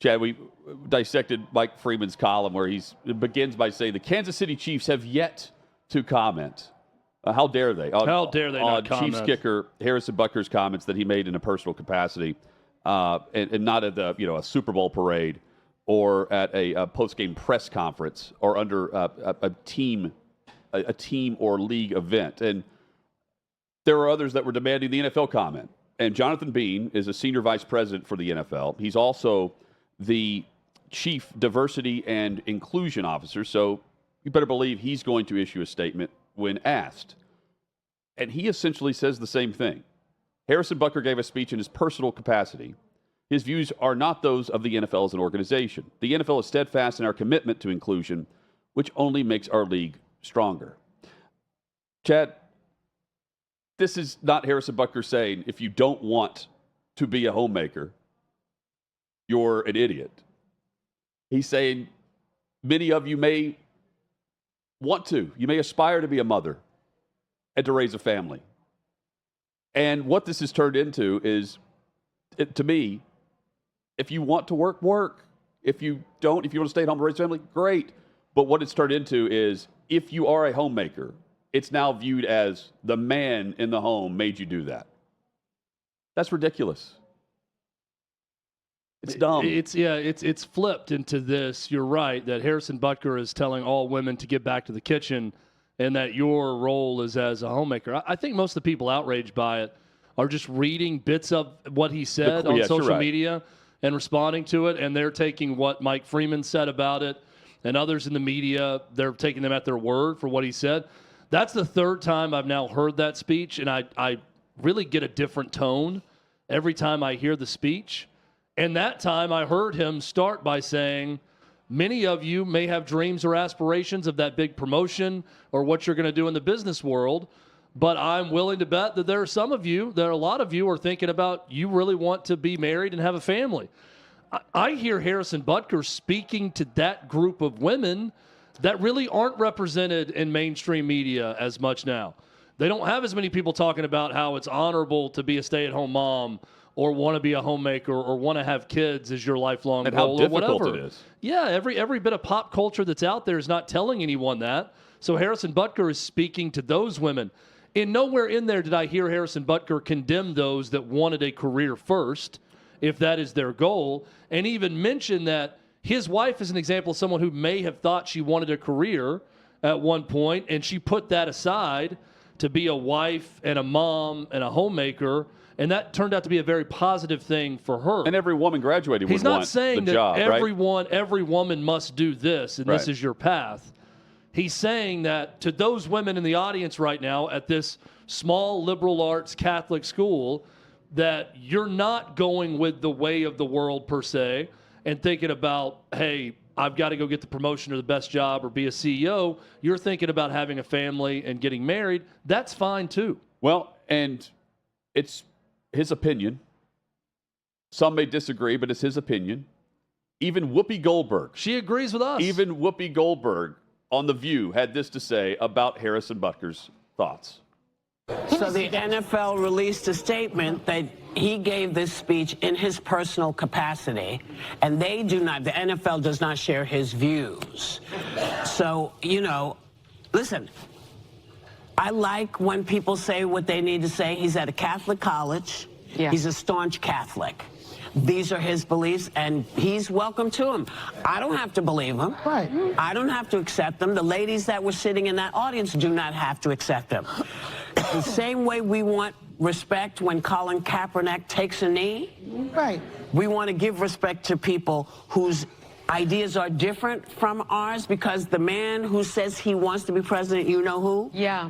Chad, we dissected Mike Freeman's column where it begins by saying the Kansas City Chiefs have yet to comment. How dare they? How dare they not comment? Chiefs kicker Harrison Butker's comments that he made in a personal capacity, and not at a Super Bowl parade or at a post-game press conference or under a team or league event. And there were others that were demanding the NFL comment. And Jonathan Bean is a senior vice president for the NFL. He's also the chief diversity and inclusion officer. So you better believe he's going to issue a statement when asked. And he essentially says the same thing. Harrison Butker gave a speech in his personal capacity. His views are not those of the NFL as an organization. The NFL is steadfast in our commitment to inclusion, which only makes our league stronger. Chad, this is not Harrison Butker saying if you don't want to be a homemaker, you're an idiot. He's saying many of you may want to. You may aspire to be a mother and to raise a family. And what this has turned into is, to me, if you want to work, work. If you don't, if you want to stay at home and raise a family, great. But what it's turned into is if you are a homemaker, it's now viewed as the man in the home made you do that. That's ridiculous. It's dumb. It's flipped into this. You're right that Harrison Butker is telling all women to get back to the kitchen and that your role is as a homemaker. I think most of the people outraged by it are just reading bits of what he said on social media and responding to it, and they're taking what Mike Freeman said about it and others in the media, they're taking them at their word for what he said. That's the third time I've now heard that speech, and I really get a different tone every time I hear the speech. And that time I heard him start by saying, many of you may have dreams or aspirations of that big promotion or what you're going to do in the business world, but I'm willing to bet that there are a lot of you are thinking about you really want to be married and have a family. I hear Harrison Butker speaking to that group of women that really aren't represented in mainstream media as much now. They don't have as many people talking about how it's honorable to be a stay-at-home mom or want to be a homemaker or want to have kids as your lifelong and goal how or whatever. difficult it is. Yeah, every bit of pop culture that's out there is not telling anyone that. So Harrison Butker is speaking to those women. And nowhere in there did I hear Harrison Butker condemn those that wanted a career first, if that is their goal, and even mention that his wife is an example of someone who may have thought she wanted a career at one point, and she put that aside to be a wife and a mom and a homemaker, and that turned out to be a very positive thing for her. And every woman graduating would want the job, right? He's not saying that every woman must do this, and this is your path. He's saying that to those women in the audience right now at this small liberal arts Catholic school, that you're not going with the way of the world per se and thinking about, hey, I've got to go get the promotion or the best job or be a CEO. You're thinking about having a family and getting married. That's fine too. Well, and it's his opinion. Some may disagree, but it's his opinion. Even Whoopi Goldberg. She agrees with us. Even Whoopi Goldberg on The View had this to say about Harrison Butker's thoughts. So the NFL released a statement that he gave this speech in his personal capacity, and the NFL does not share his views. So, listen, I like when people say what they need to say. He's at a Catholic college. Yeah. He's a staunch Catholic. These are his beliefs, and he's welcome to them. I don't have to believe him. Right. I don't have to accept them. The ladies that were sitting in that audience do not have to accept them. The same way we want respect when Colin Kaepernick takes a knee. Right. We want to give respect to people whose ideas are different from ours, because the man who says he wants to be president, you know who? Yeah.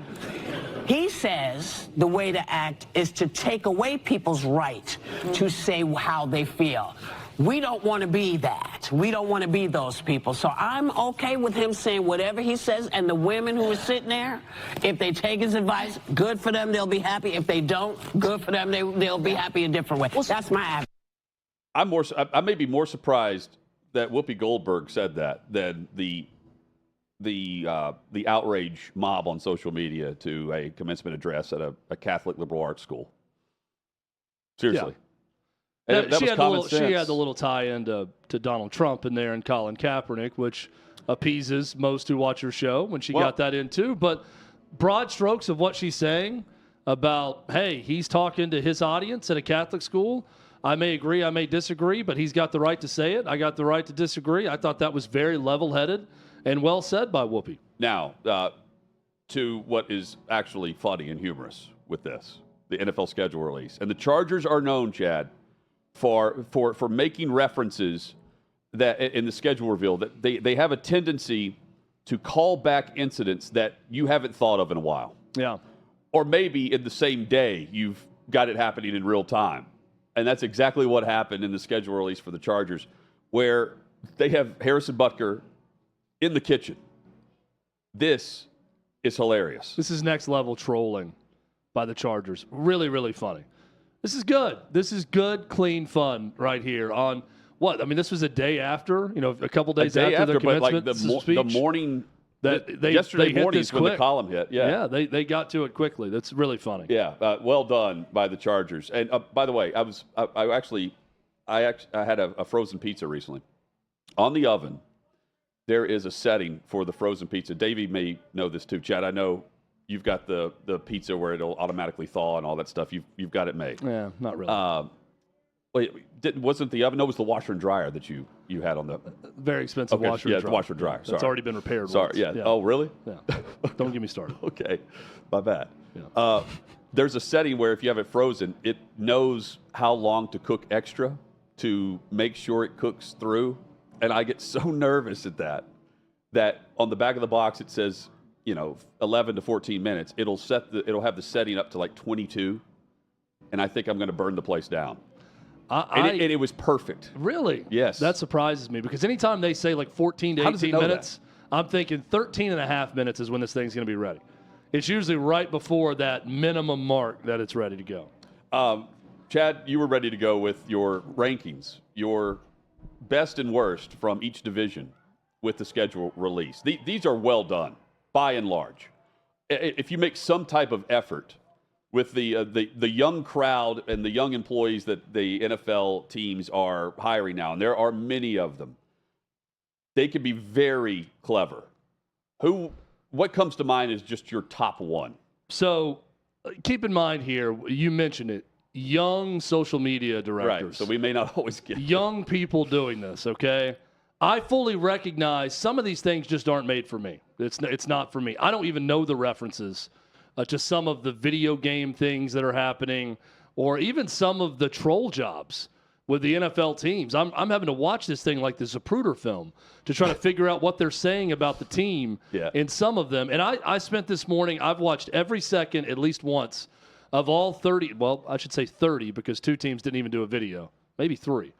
He says the way to act is to take away people's right to say how they feel. We don't want to be that. We don't want to be those people. So I'm okay with him saying whatever he says, and the women who are sitting there, if they take his advice, good for them, they'll be happy. If they don't, good for them, they'll be happy a different way. That's my attitude. I may be more surprised that Whoopi Goldberg said that than the outrage mob on social media to a commencement address at a Catholic liberal arts school. Seriously. And that was common sense. She had the little tie-in to Donald Trump in there and Colin Kaepernick, which appeases most who watch her show when she got that in too. But broad strokes of what she's saying about, hey, he's talking to his audience at a Catholic school. I may agree, I may disagree, but he's got the right to say it. I got the right to disagree. I thought that was very level-headed and well said by Whoopi. Now, to what is actually funny and humorous with this, the NFL schedule release. And the Chargers are known, Chad, for making references that in the schedule reveal that they have a tendency to call back incidents that you haven't thought of in a while. Yeah. Or maybe in the same day you've got it happening in real time. And that's exactly what happened in the schedule release for the Chargers, where they have Harrison Butker in the kitchen. This is hilarious. This is next level trolling by the Chargers. Really, really funny. This is good. This is good, clean fun right here on what? I mean, this was a day after, a couple days after their commencement speech. The morning that yesterday they morning is when the column hit. Yeah, they got to it quickly. That's really funny. Yeah, well done by the Chargers. And by the way, I had a frozen pizza recently. On the oven, there is a setting for the frozen pizza. Davey may know this too, Chad. I know you've got the pizza where it'll automatically thaw and all that stuff. You've got it made. Yeah, not really. Wasn't the oven? No, it was the washer and dryer that you had on the very expensive washer and dryer. Yeah, washer and dryer. That's already been repaired. Sorry. Once. Yeah. Oh, really? Yeah. Don't get me started. Okay, my bad. Yeah. There's a setting where if you have it frozen, it knows how long to cook extra to make sure it cooks through. And I get so nervous at that on the back of the box it says 11 to 14 minutes. It'll have the setting up to like 22, and I think I'm going to burn the place down. And it was perfect. Really? Yes. That surprises me because anytime they say like 14 to 18 minutes, I'm thinking 13 and a half minutes is when this thing's going to be ready. It's usually right before that minimum mark that it's ready to go. Chad, you were ready to go with your rankings, your best and worst from each division with the schedule release. These are well done, by and large. If you make some type of effort with the young crowd and the young employees that the NFL teams are hiring now, and there are many of them, they can be very clever. What comes to mind is just your top one? So keep in mind here, you mentioned it, young social media directors. Right, so we may not always get young people doing this, okay? I fully recognize some of these things just aren't made for me. It's not for me. I don't even know the references to some of the video game things that are happening or even some of the troll jobs with the NFL teams. I'm having to watch this thing like the Zapruder film to try to figure out what they're saying about the team in some of them. And I spent this morning, I've watched every second at least once of all 30, well, I should say 30 because two teams didn't even do a video, maybe 3.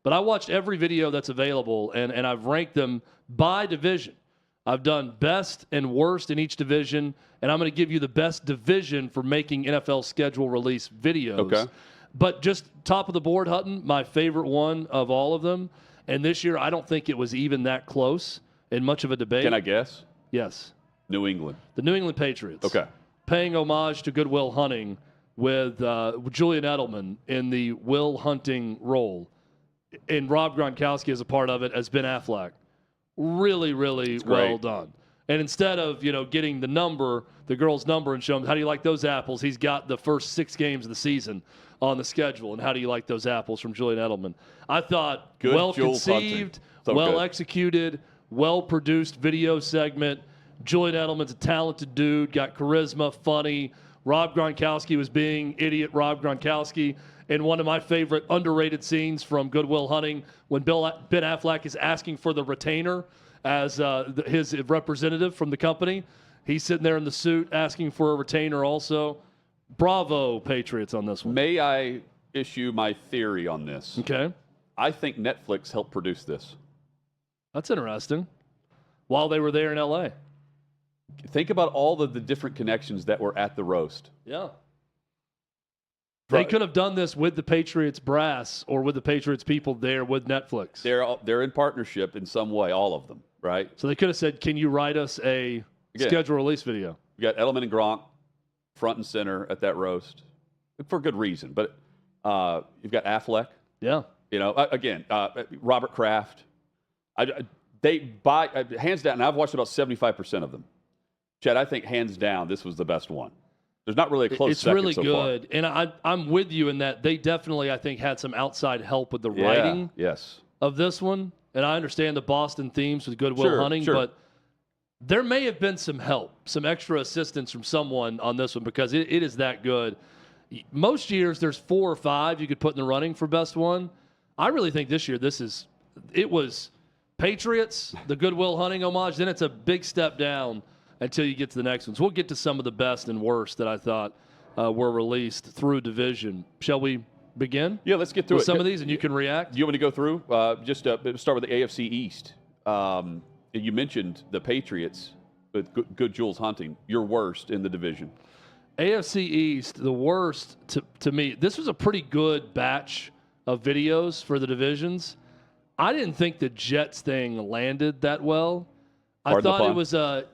But I watched every video that's available, and I've ranked them by division. I've done best and worst in each division, and I'm going to give you the best division for making NFL schedule release videos. Okay. But just top of the board, Hutton, my favorite one of all of them. And this year, I don't think it was even that close in much of a debate. Can I guess? Yes. New England. The New England Patriots. Okay. Paying homage to Good Will Hunting with Julian Edelman in the Will Hunting role. And Rob Gronkowski as a part of it as Ben Affleck. Really, really well done. And instead of, getting the girl's number and show them, how do you like those apples? He's got the first 6 games of the season on the schedule. And how do you like those apples from Julian Edelman? I thought good, well conceived, well executed, well produced video segment. Julian Edelman's a talented dude, got charisma, funny. Rob Gronkowski was being idiot Rob Gronkowski. And one of my favorite underrated scenes from Good Will Hunting when Ben Affleck is asking for the retainer as his representative from the company. He's sitting there in the suit asking for a retainer also. Bravo, Patriots, on this one. May I issue my theory on this? Okay. I think Netflix helped produce this. That's interesting. While they were there in L.A. Think about all of the different connections that were at the roast. Yeah. They could have done this with the Patriots brass or with the Patriots people there with Netflix. They're in partnership in some way, all of them, right? So they could have said, can you write us a schedule release video? You got Edelman and Gronk front and center at that roast for good reason. But you've got Affleck Yeah. You know, again, Robert Kraft. They buy hands down. And I've watched about 75% of them. Chad, I think hands down this was the best one. There's not really a close It's second really so good. far. And I'm with you in that they definitely, I think, had some outside help with the writing of this one. And I understand the Boston themes with Good Will Hunting, but there may have been some help, some extra assistance from someone on this one because it is that good. Most years there's 4 or 5 you could put in the running for best one. I really think this year it was Patriots, the Good Will Hunting homage, then it's a big step down until you get to the next ones. We'll get to some of the best and worst that I thought were released through division. Shall we begin? Yeah, let's get through some of these, and you can react. You want me to go through? Just start with the AFC East. You mentioned the Patriots with good Jules Hunting. Your worst in the division. AFC East, the worst to me. This was a pretty good batch of videos for the divisions. I didn't think the Jets thing landed that well. I thought it was so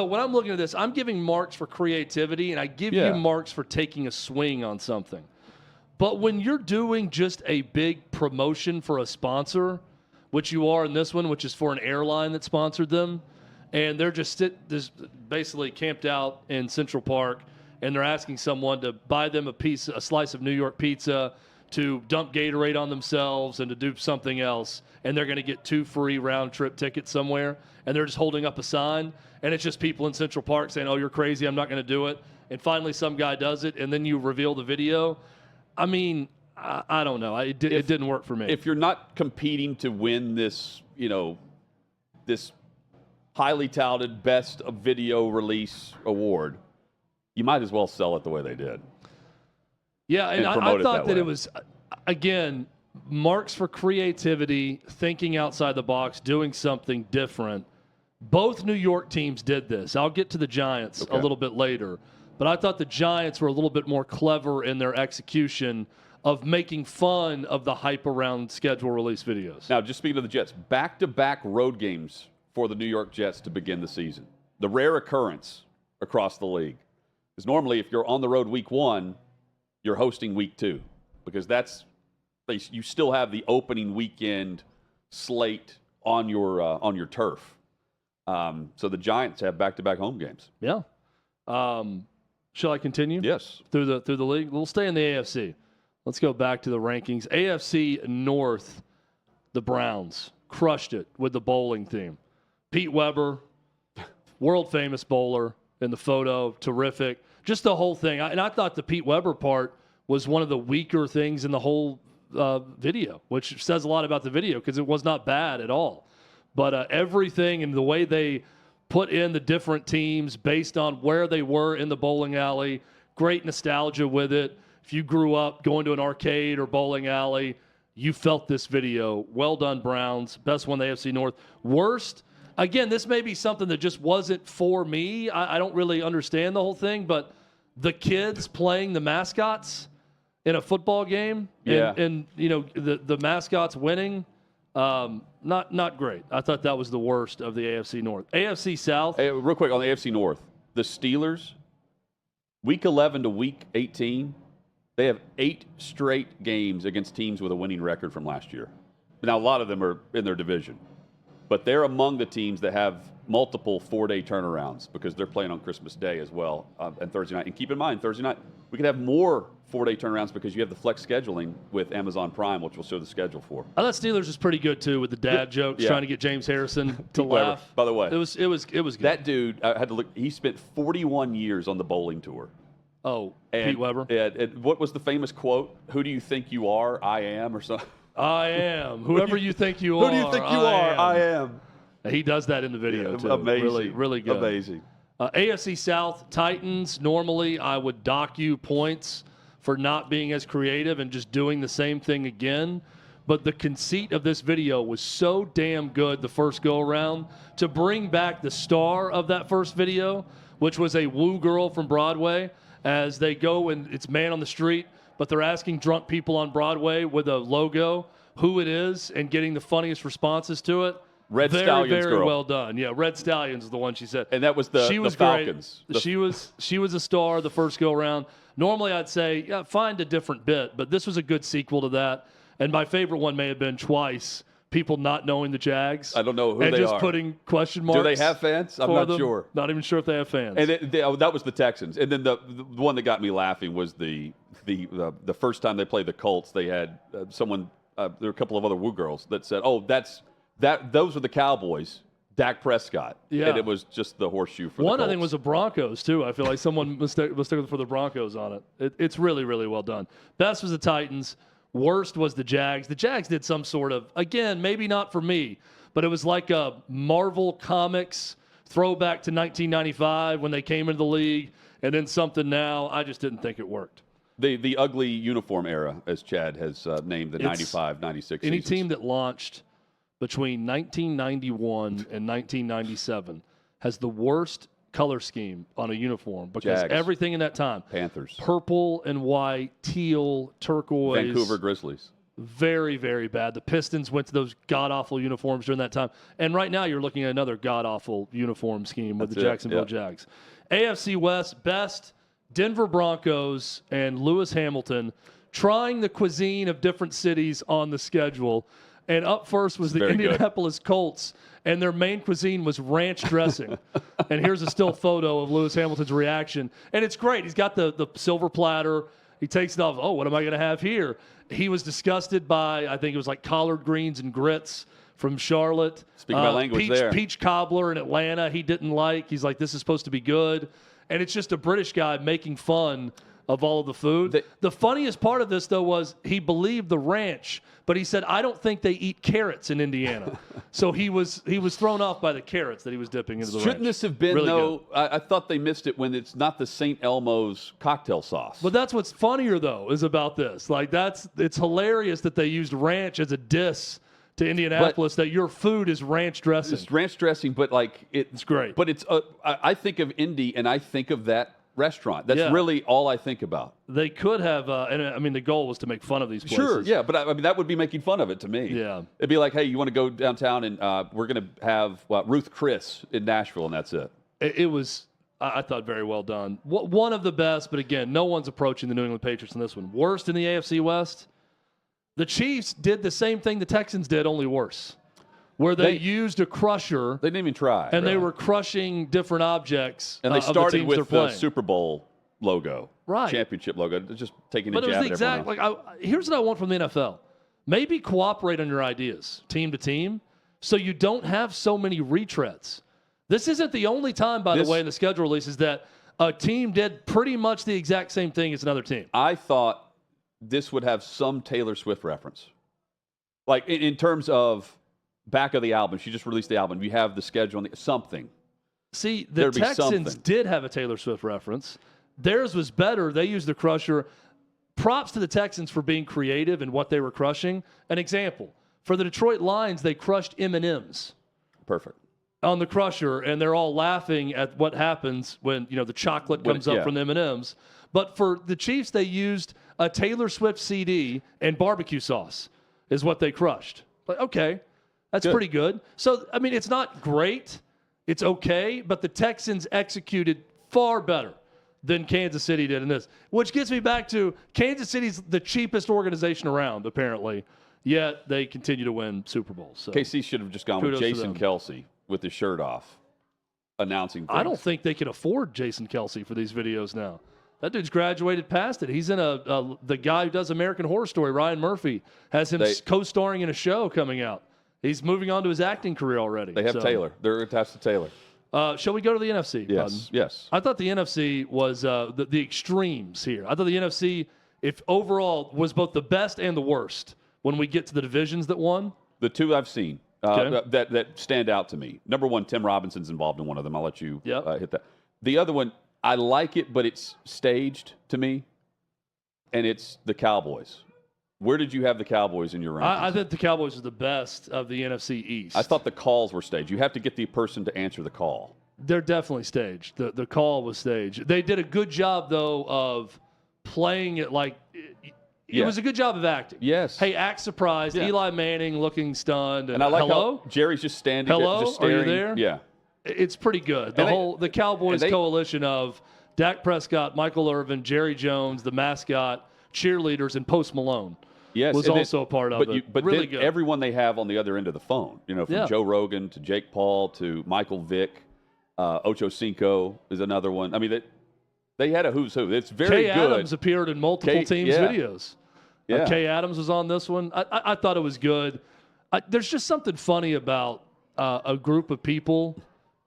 when I'm looking at this, I'm giving marks for creativity and I give you marks for taking a swing on something. But when you're doing just a big promotion for a sponsor, which you are in this one, which is for an airline that sponsored them, and they're just basically camped out in Central Park, and they're asking someone to buy them a slice of New York pizza, to dump Gatorade on themselves, and to do something else, and they're going to get 2 free round-trip tickets somewhere, and they're just holding up a sign, and it's just people in Central Park saying, oh, you're crazy, I'm not going to do it, and finally some guy does it, and then you reveal the video. I mean, I don't know. It didn't work for me. If you're not competing to win this, this highly touted best of video release award, you might as well sell it the way they did. Yeah, and I thought that it was, again, marks for creativity, thinking outside the box, doing something different. Both New York teams did this. I'll get to the Giants a little bit later. But I thought the Giants were a little bit more clever in their execution of making fun of the hype around schedule release videos. Now, just speaking of the Jets, back-to-back road games for the New York Jets to begin the season. The rare occurrence across the league. Because normally if you're on the road week 1, you're hosting week 2. Because you still have the opening weekend slate on your turf. So the Giants have back-to-back home games. Yeah. Shall I continue? Yes. Through the league? We'll stay in the AFC. Let's go back to the rankings. AFC North, the Browns crushed it with the bowling theme. Pete Weber, world-famous bowler in the photo, terrific. Just the whole thing. And I thought the Pete Weber part was one of the weaker things in the whole video, which says a lot about the video because it was not bad at all. But everything and the way they put in the different teams based on where they were in the bowling alley, great nostalgia with it. If you grew up going to an arcade or bowling alley, you felt this video. Well done, Browns. Best one in the AFC North. Worst, again, this may be something that just wasn't for me. I don't really understand the whole thing, but the kids playing the mascots in a football game and the mascots winning, not great. I thought that was the worst of the AFC North. AFC South. Hey, real quick on the AFC North, the Steelers, week 11 to week 18, they have 8 straight games against teams with a winning record from last year. Now, a lot of them are in their division, but they're among the teams that have multiple 4-day turnarounds because they're playing on Christmas Day as well and Thursday night. And keep in mind, Thursday night, we could have more 4-day turnarounds because you have the flex scheduling with Amazon Prime, which we'll show the schedule for. I thought Steelers was pretty good too with the dad jokes, trying to get James Harrison to laugh. By the way, it was good. That dude, I had to look. He spent 41 years on the bowling tour. Oh, Pete Weber. And what was the famous quote? Who do you think you are? I am, or something. I am. Whoever you think you are. Who do you think you are? I am. He does that in the video too. Amazing. Really, really good. Amazing. AFC South Titans. Normally, I would dock you points for not being as creative and just doing the same thing again. But the conceit of this video was so damn good the first go-around to bring back the star of that first video, which was a woo girl from Broadway, as they go and it's man on the street, but they're asking drunk people on Broadway with a logo who it is and getting the funniest responses to it. Red very, Stallions very girl. well done. Yeah, Red Stallions is the one she said. And that was the Falcons. She was a star the first go around. Normally I'd say, yeah, find a different bit, but this was a good sequel to that. And my favorite one may have been twice. People not knowing the Jags. I don't know who they are. And just putting question marks. Do they have fans? I'm not sure. Not even sure if they have fans. And that was the Texans. And then the one that got me laughing was the first time they played the Colts. They had someone. There were a couple of other Woo girls that said, "Oh, those are the Cowboys." Dak Prescott. Yeah. And it was just the horseshoe for the one. Colts. I think was the Broncos too. I feel like someone mistook for the Broncos on it. It's really, really well done. Best was the Titans. Worst was the Jags. The Jags did some sort of, again, maybe not for me, but it was like a Marvel Comics throwback to 1995 when they came into the league, and then something now. I just didn't think it worked. The ugly uniform era, as Chad has named the 95, 96 Any seasons. team that launched between 1991 and 1997 has the worst color scheme on a uniform because Jags. Everything in that time. Panthers. Purple and white, teal, turquoise. Vancouver Grizzlies. Very, very bad. The Pistons went to those god-awful uniforms during that time. And right now you're looking at another god-awful uniform scheme with the Jacksonville Jags. AFC West, best, Denver Broncos and Lewis Hamilton trying the cuisine of different cities on the schedule. And up first was the Indianapolis Colts, and their main cuisine was ranch dressing. And here's a still photo of Lewis Hamilton's reaction. And it's great. He's got the silver platter. He takes it off. Oh, what am I going to have here? He was disgusted by, I think it was like collard greens and grits from Charlotte. Speaking my language there. Peach cobbler in Atlanta he didn't like. He's like, this is supposed to be good. And it's just a British guy making fun of all of the food. The funniest part of this, though, was he believed the ranch, but he said, I don't think they eat carrots in Indiana. So he was thrown off by the carrots that he was dipping into the ranch. Shouldn't this have been, really though, I thought they missed it when it's not the St. Elmo's cocktail sauce. But that's what's funnier, though, is about this. Like, it's hilarious that they used ranch as a diss to Indianapolis, that your food is ranch dressing. It's ranch dressing, but, like, it's great. But it's I think of Indy, and I think of that restaurant. That's really all I think about. They could have, and I mean, the goal was to make fun of these places. Sure, yeah, but I mean, that would be making fun of it to me. Yeah. It'd be like, hey, you want to go downtown, and we're going to have Ruth Chris in Nashville, and that's it. It was, I thought, very well done. One of the best, but again, no one's approaching the New England Patriots in this one. Worst in the AFC West, the Chiefs did the same thing the Texans did, only worse. Where they used a crusher. They didn't even try. And they were crushing different objects. And they started of the with the Super Bowl logo. Right. Championship logo. Just taking a jab at everyone else. But it was the exact, here's what I want from the NFL. Maybe cooperate on your ideas, team to team, so you don't have so many retreads. This isn't the only time, by the way, in the schedule releases that a team did pretty much the exact same thing as another team. I thought this would have some Taylor Swift reference. Like in terms of back of the album. She just released the album. You have the schedule on something. See, the Texans did have a Taylor Swift reference. Theirs was better. They used the crusher. Props to the Texans for being creative in what they were crushing. An example, for the Detroit Lions, they crushed M&Ms. Perfect. On the crusher, and they're all laughing at what happens when, the chocolate comes up from the M&Ms. But for the Chiefs, they used a Taylor Swift CD and barbecue sauce is what they crushed. Like, okay. That's pretty good. So, I mean, it's not great. It's okay. But the Texans executed far better than Kansas City did in this. Which gets me back to Kansas City's the cheapest organization around, apparently. Yet they continue to win Super Bowls. So KC should have just gone with Jason Kelce with his shirt off, announcing things. I don't think they can afford Jason Kelce for these videos now. That dude's graduated past it. He's in the guy who does American Horror Story, Ryan Murphy, has him co-starring in a show coming out. He's moving on to his acting career already. They have Taylor. They're attached to Taylor. Shall we go to the NFC? Yes. Button? Yes. I thought the NFC was the extremes here. I thought the NFC, if overall, was both the best and the worst when we get to the divisions that won. The two I've seen that stand out to me. Number one, Tim Robinson's involved in one of them. I'll let you hit that. The other one, I like it, but it's staged to me, and it's the Cowboys. Where did you have the Cowboys in your rankings? I think the Cowboys are the best of the NFC East. I thought the calls were staged. You have to get the person to answer the call. They're definitely staged. The call was staged. They did a good job, though, of playing it like It was a good job of acting. Yes. Hey, act surprised. Yeah. Eli Manning looking stunned. And I like hello? how Jerry's just standing Hello? there, just staring. Are you there? Yeah. It's pretty good. The Cowboys coalition of Dak Prescott, Michael Irvin, Jerry Jones, the mascot, cheerleaders, and Post Malone was also a part of it. But really good. Everyone they have on the other end of the phone, from Joe Rogan to Jake Paul to Michael Vick, Ocho Cinco is another one. I mean, they had a who's who. It's very Kay good. Adams appeared in multiple teams' videos. Yeah. Kay Adams was on this one. I thought it was good. There's just something funny about a group of people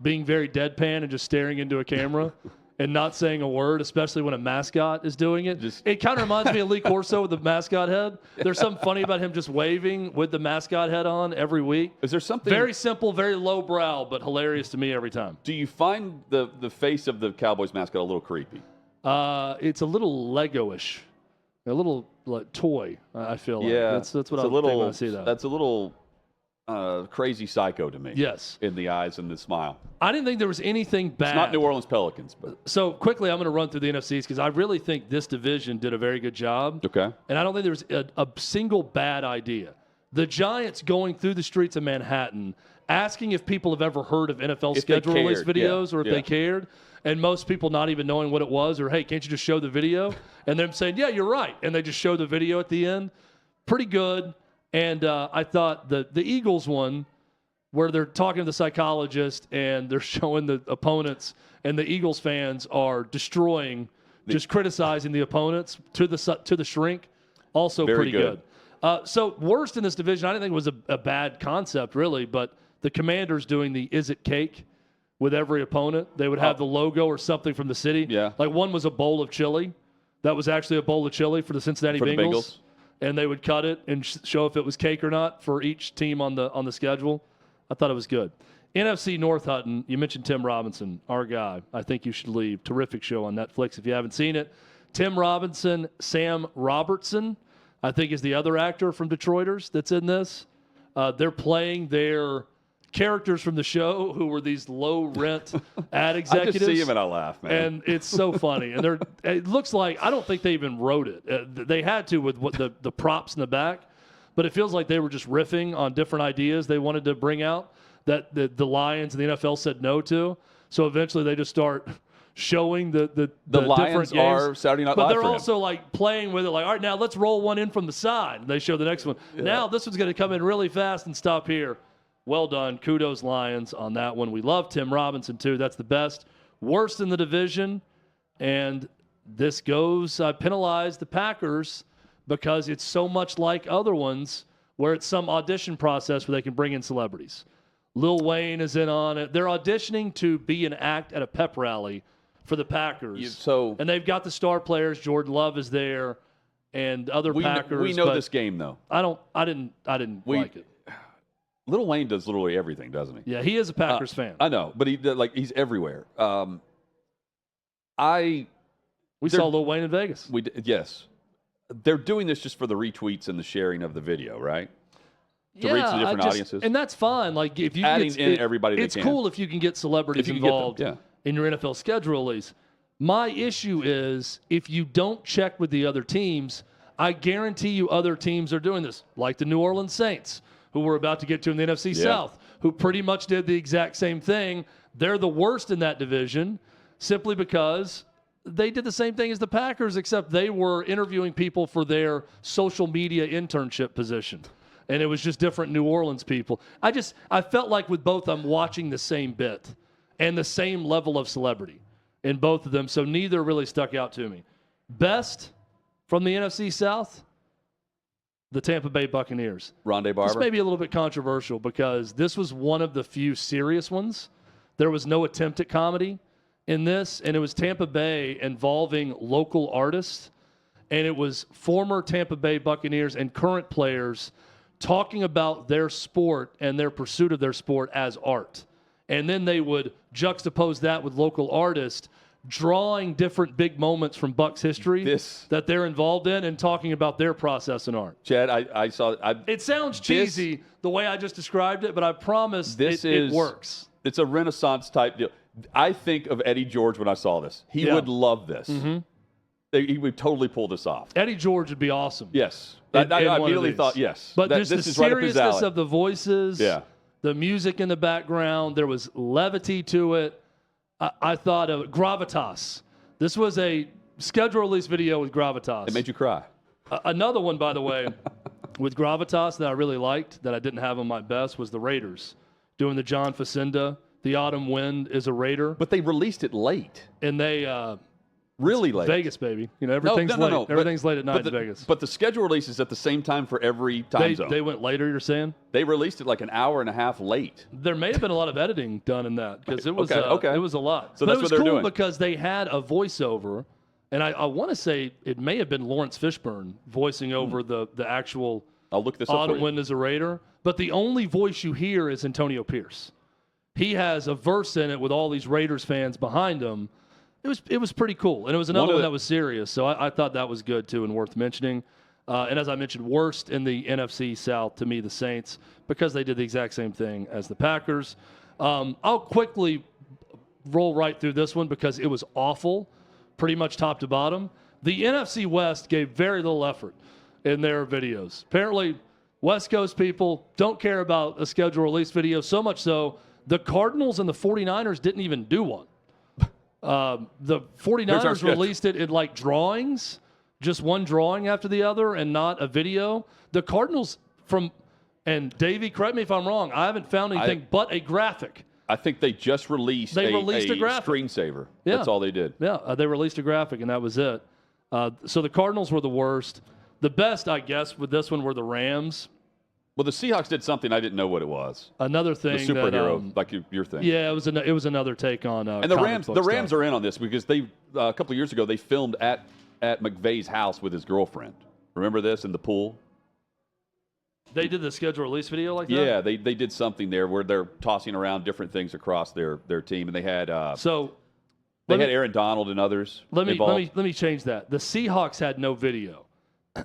being very deadpan and just staring into a camera and not saying a word, especially when a mascot is doing it. It kind of reminds me of Lee Corso with the mascot head. There's something funny about him just waving with the mascot head on every week. Is there something very simple, very lowbrow, but hilarious to me every time? Do you find the face of the Cowboys mascot a little creepy? It's a little Lego-ish, a little like toy. I feel like that's what I think when I see that. That's a little crazy psycho to me. Yes, in the eyes and the smile. I didn't think there was anything bad. It's not New Orleans Pelicans, but so quickly I'm going to run through the NFCs because I really think this division did a very good job. Okay, and I don't think there was a single bad idea. The Giants going through the streets of Manhattan, asking if people have ever heard of NFL schedule release videos or if they cared. And most people not even knowing what it was, or hey, can't you just show the video? And them saying, yeah, you're right. And they just show the video at the end. Pretty good. And I thought the Eagles one, where they're talking to the psychologist and they're showing the opponents, and the Eagles fans are destroying, just criticizing the opponents to the shrink, also pretty good. So worst in this division, I didn't think it was a bad concept really, but the Commanders doing the Is It Cake with every opponent. They would have the logo or something from the city. Yeah. Like one was a bowl of chili. That was actually a bowl of chili for the Cincinnati Bengals. And they would cut it and show if it was cake or not for each team on the schedule. I thought it was good. NFC North Hutton, you mentioned Tim Robinson, our guy. I think you should leave. Terrific show on Netflix if you haven't seen it. Tim Robinson, Sam Robertson, I think is the other actor from Detroiters that's in this. They're playing their characters from the show who were these low-rent ad executives. I just see him and I laugh, man. And it's so funny. And it looks like, I don't think they even wrote it. They had to with what the props in the back, but it feels like they were just riffing on different ideas they wanted to bring out that the Lions and the NFL said no to. So eventually they just start showing the Lions different games. are Saturday Night Live. But they're also like playing with it, like, all right, now let's roll one in from the side. And they show the next one. Yeah. Now this one's going to come in really fast and stop here. Well done. Kudos, Lions, on that one. We love Tim Robinson, too. That's the best. Worst in the division. And this goes penalize the Packers because it's so much like other ones where it's some audition process where they can bring in celebrities. Lil Wayne is in on it. They're auditioning to be an act at a pep rally for the Packers. And they've got the star players. Jordan Love is there and other Packers. We know this game, though. I didn't like it. Lil Wayne does literally everything, doesn't he? Yeah, he is a Packers fan. I know, but he's everywhere. We saw Lil Wayne in Vegas. Yes. They're doing this just for the retweets and the sharing of the video, right? To reach the different audiences. And that's fine. Like if you adding in everybody it's cool if you can get celebrities involved in your NFL schedule release. My issue is if you don't check with the other teams, I guarantee you other teams are doing this, like the New Orleans Saints, who we're about to get to in the NFC South, who pretty much did the exact same thing. They're the worst in that division simply because they did the same thing as the Packers, except they were interviewing people for their social media internship position. And it was just different New Orleans people. I felt like with both I'm watching the same bit and the same level of celebrity in both of them, so neither really stuck out to me. Best from the NFC South? The Tampa Bay Buccaneers. Rondé Barber. This may be a little bit controversial because this was one of the few serious ones. There was no attempt at comedy in this, and it was Tampa Bay involving local artists, and it was former Tampa Bay Buccaneers and current players talking about their sport and their pursuit of their sport as art. And then they would juxtapose that with local artists drawing different big moments from Bucs history that they're involved in and talking about their process in art. Chad, I saw it. It sounds cheesy the way I just described it, but I promise it works. It's a Renaissance type deal. I think of Eddie George when I saw this. He would love this. Mm-hmm. He would totally pull this off. Eddie George would be awesome. Yes. I immediately thought, yes. But just this the is right up his seriousness alley. of the voices, Yeah. the music in the background, there was levity to it. I thought of Gravitas. This was a schedule release video with Gravitas. It made you cry. Another one, by the way, with Gravitas that I really liked, that I didn't have on my best, was the Raiders doing the John Facenda. The Autumn Wind is a Raider. But they released it late. And they really late. Vegas, baby. You know, everything's late. No. Everything's late at night in Vegas. But the schedule release is at the same time for every time zone. They went later, you're saying? They released it like an hour and a half late. There may have been a lot of editing done in that because it was Okay. it was a lot. So but that's it was what they're cool doing. because they had a voiceover, and I want to say it may have been Lawrence Fishburne voicing over the actual I'll look this up for Autumn you. Wind as a Raider. But the only voice you hear is Antonio Pierce. He has a verse in it with all these Raiders fans behind him. It was pretty cool, and it was another one that was serious. So I thought that was good too and worth mentioning. And as I mentioned, worst in the NFC South to me, the Saints, because they did the exact same thing as the Packers. I'll quickly roll right through this one because it was awful, pretty much top to bottom. The NFC West gave very little effort in their videos. Apparently, West Coast people don't care about a schedule release video, so much so the Cardinals and the 49ers didn't even do one. The 49ers released it in like drawings, just one drawing after the other and not a video. The Cardinals and Davey, correct me if I'm wrong, I haven't found anything but a graphic. I think they just released a graphic. screensaver. Yeah. That's all they did. Yeah, they released a graphic and that was it. So the Cardinals were the worst. The best, I guess, with this one were the Rams. Well, the Seahawks did something I didn't know what it was. Another thing, the superhero, like your thing. Yeah, it was another take on. And the Rams are in on this because they a couple of years ago they filmed at McVay's house with his girlfriend. Remember this in the pool? They did the schedule release video like that. Yeah, they did something there where they're tossing around different things across their team, and they had had Aaron Donald and others. Let me change that. The Seahawks had no video.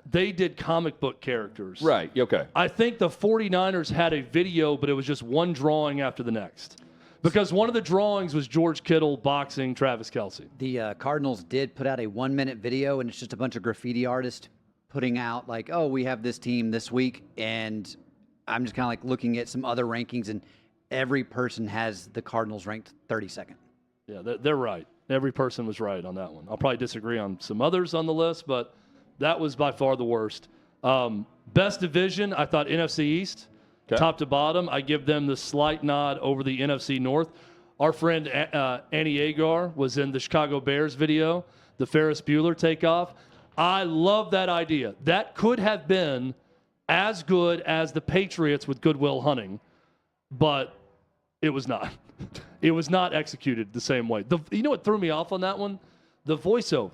They did comic book characters. Right, okay. I think the 49ers had a video, but it was just one drawing after the next. Because one of the drawings was George Kittle boxing Travis Kelce. The Cardinals did put out a 1-minute video, and it's just a bunch of graffiti artists putting out, like, oh, we have this team this week, and I'm just kind of like looking at some other rankings, and every person has the Cardinals ranked 32nd. Yeah, they're right. Every person was right on that one. I'll probably disagree on some others on the list, but that was by far the worst. Best division, I thought NFC East. Okay. Top to bottom, I give them the slight nod over the NFC North. Our friend Annie Agar was in the Chicago Bears video, the Ferris Bueller takeoff. I love that idea. That could have been as good as the Patriots with Good Will Hunting, but it was not. It was not executed the same way. You know what threw me off on that one? The voiceover.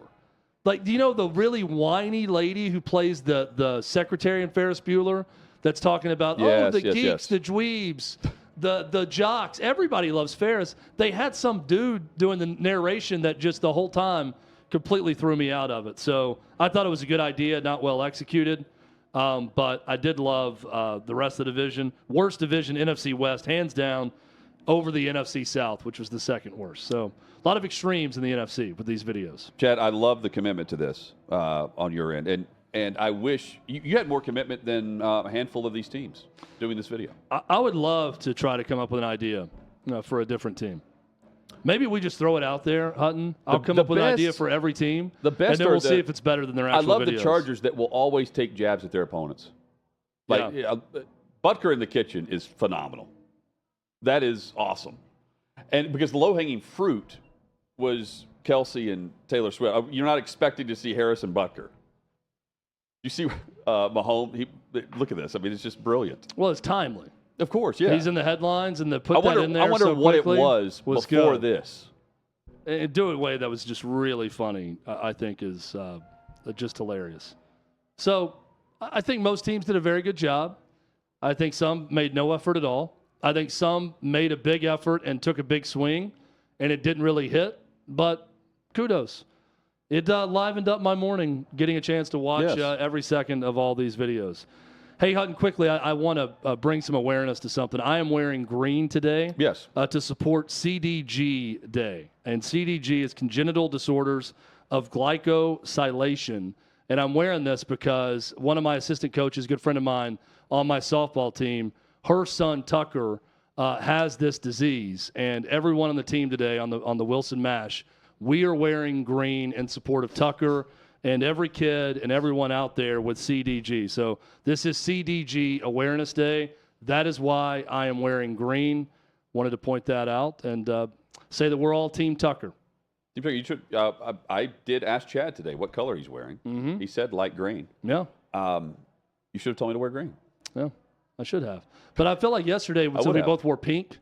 Like, do you know the really whiny lady who plays the secretary in Ferris Bueller that's talking about, the geeks, the dweebs, the jocks. Everybody loves Ferris. They had some dude doing the narration that just the whole time completely threw me out of it. So I thought it was a good idea, not well executed. But I did love the rest of the division. Worst division, NFC West, hands down, over the NFC South, which was the second worst. So a lot of extremes in the NFC with these videos. Chad, I love the commitment to this on your end. And I wish you had more commitment than a handful of these teams doing this video. I would love to try to come up with an idea for a different team. Maybe we just throw it out there, Hutton. I'll come up with an idea for every team. The best, and then we'll see if it's better than their actual videos. I love the Chargers that will always take jabs at their opponents. Like Butker in the kitchen is phenomenal. That is awesome. And because the low-hanging fruit was Kelce and Taylor Swift. You're not expecting to see Harrison Butker. You see Mahomes? Look at this. I mean, it's just brilliant. Well, it's timely. Of course, yeah. He's in the headlines, and put that in there. I wonder so what it quickly was before this. And do it in a way that was just really funny, I think, is just hilarious. So I think most teams did a very good job. I think some made no effort at all. I think some made a big effort and took a big swing, and it didn't really hit. But kudos. It livened up my morning getting a chance to watch every second of all these videos. Hey, Hutton, quickly, I want to bring some awareness to something. I am wearing green today to support CDG Day. And CDG is Congenital Disorders of glycosylation. And I'm wearing this because one of my assistant coaches, a good friend of mine on my softball team, her son Tucker has this disease. And everyone on the team today on the Wilson MASH, we are wearing green in support of Tucker and every kid and everyone out there with CDG. So this is CDG Awareness Day. That is why I am wearing green. Wanted to point that out and say that we're all Team Tucker. You should. I did ask Chad today what color he's wearing. Mm-hmm. He said light green. Yeah. You should have told me to wear green. Yeah, I should have. But I felt like yesterday we both wore pink,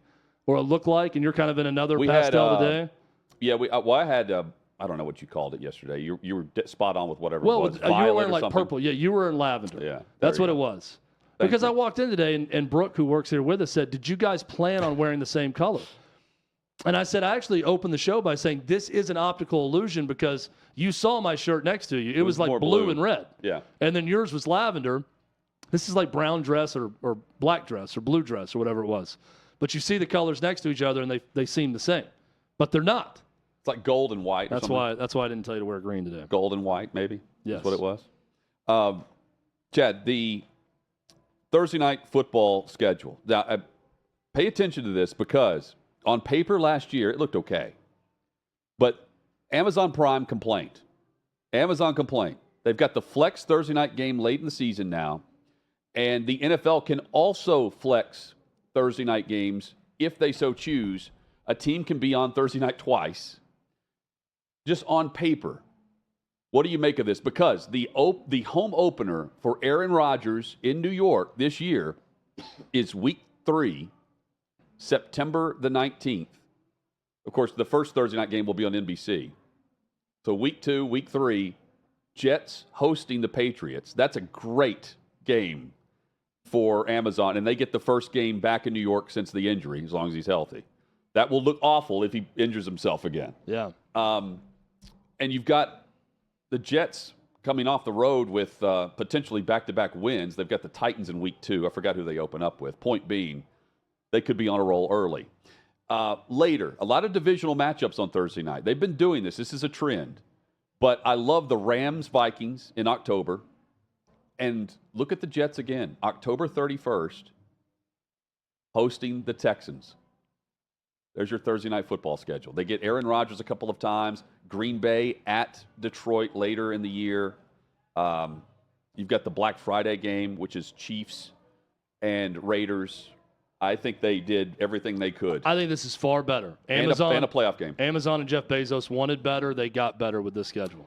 or it looked like, and you're kind of in another pastel today. Yeah, I had. I don't know what you called it yesterday. You were spot on with whatever it was. You were wearing like purple. Yeah, you were in lavender. Yeah. That's what it was. Thank because you. I walked in today, and Brooke, who works here with us, said, "Did you guys plan on wearing the same color?" And I said, I actually opened the show by saying, this is an optical illusion because you saw my shirt next to you. It was like blue and red. Yeah. And then yours was lavender. This is like brown dress or black dress or blue dress or whatever it was. But you see the colors next to each other, and they seem the same. But they're not. It's like gold and white. That's why I didn't tell you to wear green today. Gold and white, maybe? Yes. That's what it was. Chad, the Thursday night football schedule. Now, pay attention to this because on paper last year, it looked okay. But Amazon Prime complained. They've got the flex Thursday night game late in the season now. And the NFL can also flex Thursday night games if they so choose. A team can be on Thursday night twice. Just on paper. What do you make of this? Because the home opener for Aaron Rodgers in New York this year is week 3, September the 19th. Of course, the first Thursday night game will be on NBC. So week 2, week 3, Jets hosting the Patriots. That's a great game for Amazon, and they get the first game back in New York since the injury, as long as he's healthy. That will look awful if he injures himself again. Yeah. And you've got the Jets coming off the road with potentially back-to-back wins. They've got the Titans in week 2. I forgot who they open up with. Point being, they could be on a roll early. Later, a lot of divisional matchups on Thursday night. They've been doing this. This is a trend. But I love the Rams-Vikings in October. And look at the Jets again. October 31st, hosting the Texans. There's your Thursday night football schedule. They get Aaron Rodgers a couple of times. Green Bay at Detroit later in the year. You've got the Black Friday game, which is Chiefs and Raiders. I think they did everything they could. I think this is far better. And a playoff game. Amazon and Jeff Bezos wanted better. They got better with this schedule.